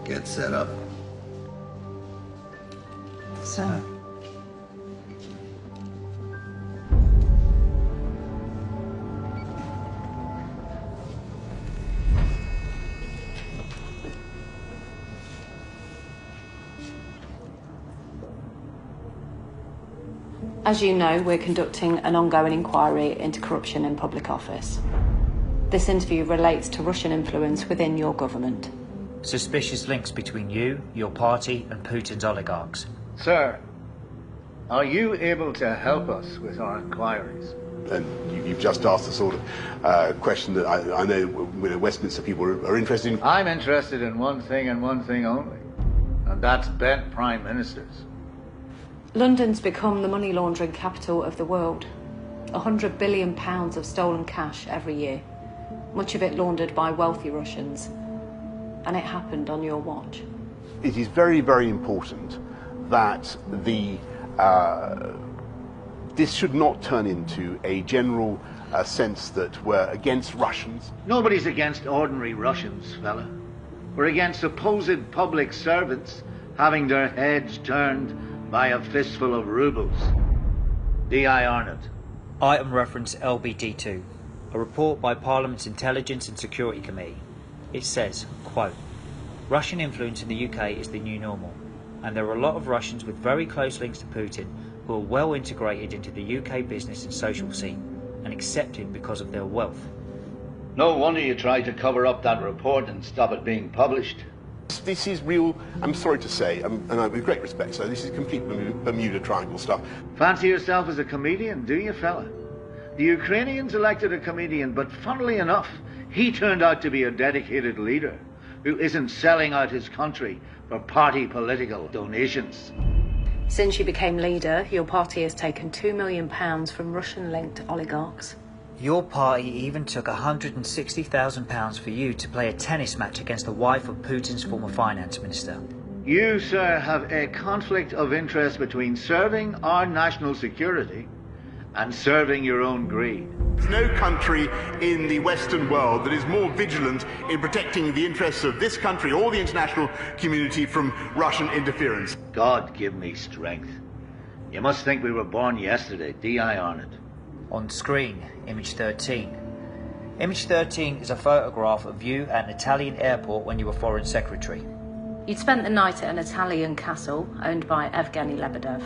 get set up. So. As you know, we're conducting an ongoing inquiry into corruption in public office. This interview relates to Russian influence within your government. Suspicious links between you, your party, and Putin's oligarchs. Sir, are you able to help us with our inquiries? And you've just asked the sort of question that I know Westminster people are interested in. I'm interested in one thing and one thing only, and that's bent Prime Ministers. London's become the money laundering capital of the world. £100 billion of stolen cash every year, much of it laundered by wealthy Russians. And it happened on your watch. It is very, very important that this should not turn into a general sense that we're against Russians. Nobody's against ordinary Russians, fella. We're against supposed public servants having their heads turned by a fistful of rubles. D.I. Arnott. Item reference LBD2, a report by Parliament's Intelligence and Security Committee. It says, quote, Russian influence in the UK is the new normal, and there are a lot of Russians with very close links to Putin who are well integrated into the UK business and social scene and accepted because of their wealth. No wonder you tried to cover up that report and stop it being published. This is real, I'm sorry to say, and with great respect, so this is complete Bermuda Triangle stuff. Fancy yourself as a comedian, do you, fella? The Ukrainians elected a comedian, but funnily enough, he turned out to be a dedicated leader who isn't selling out his country for party political donations. Since you became leader, your party has taken £2 million from Russian-linked oligarchs. Your party even took £160,000 for you to play a tennis match against the wife of Putin's former finance minister. You, sir, have a conflict of interest between serving our national security and serving your own greed. There's no country in the Western world that is more vigilant in protecting the interests of this country or the international community from Russian interference. God give me strength. You must think we were born yesterday, D.I. Arnott. On screen, image 13. Image 13 is a photograph of you at an Italian airport when you were Foreign Secretary. You'd spent the night at an Italian castle owned by Evgeny Lebedev.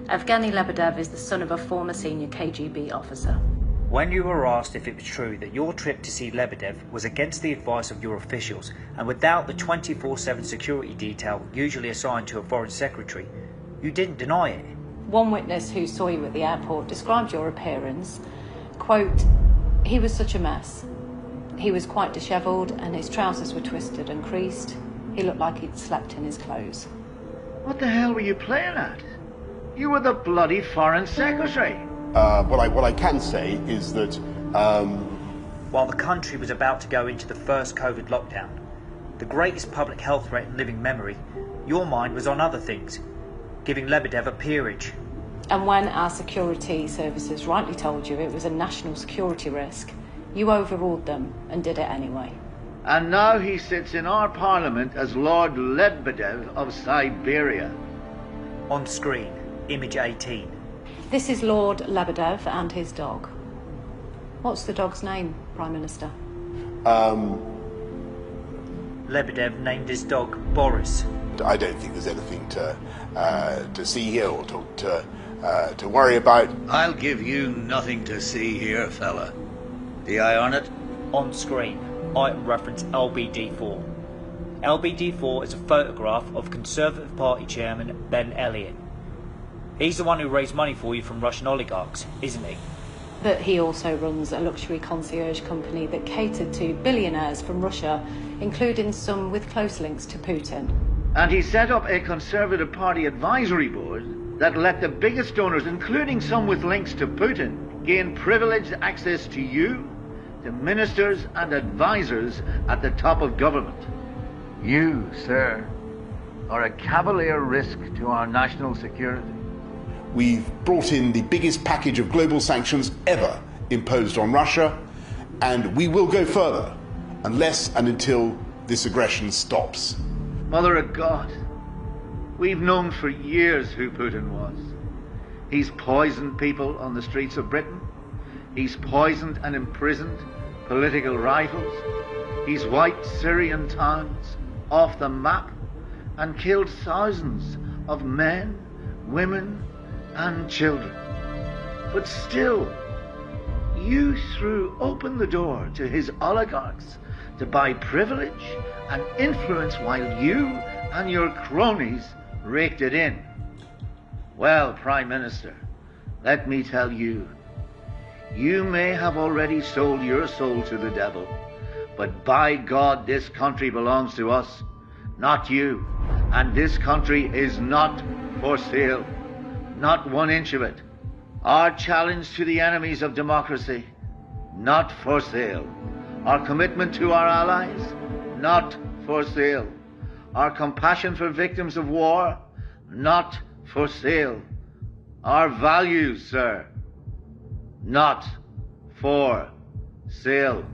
Evgeny Lebedev is the son of a former senior KGB officer. When you were asked if it was true that your trip to see Lebedev was against the advice of your officials and without the 24/7 security detail usually assigned to a Foreign Secretary, you didn't deny it. One witness who saw you at the airport described your appearance. Quote, he was such a mess. He was quite dishevelled and his trousers were twisted and creased. He looked like he'd slept in his clothes. What the hell were you playing at? You were the bloody Foreign Secretary. What I can say is that while the country was about to go into the first COVID lockdown, the greatest public health threat in living memory, your mind was on other things, giving Lebedev a peerage. And when our security services rightly told you it was a national security risk, you overruled them and did it anyway. And now he sits in our parliament as Lord Lebedev of Siberia. On screen, image 18. This is Lord Lebedev and his dog. What's the dog's name, Prime Minister? Lebedev named his dog Boris. I don't think there's anything to see here or to worry about. I'll give you nothing to see here, fella. D.I. Arnott? On screen, item reference LBD4. LBD4 is a photograph of Conservative Party Chairman Ben Elliott. He's the one who raised money for you from Russian oligarchs, isn't he? But he also runs a luxury concierge company that catered to billionaires from Russia, including some with close links to Putin. And he set up a Conservative Party advisory board that let the biggest donors, including some with links to Putin, gain privileged access to you, to ministers and advisors at the top of government. You, sir, are a cavalier risk to our national security. We've brought in the biggest package of global sanctions ever imposed on Russia, and we will go further unless and until this aggression stops. Mother of God, we've known for years who Putin was. He's poisoned people on the streets of Britain. He's poisoned and imprisoned political rivals. He's wiped Syrian towns off the map and killed thousands of men, women, and children. But still, you threw open the door to his oligarchs to buy privilege and influence while you and your cronies raked it in. Well, Prime Minister, let me tell you, you may have already sold your soul to the devil, but by God, this country belongs to us, not you. And this country is not for sale, not 1 inch of it. Our challenge to the enemies of democracy, not for sale. Our commitment to our allies, not for sale. Our compassion for victims of war, not for sale. Our values, sir, not for sale.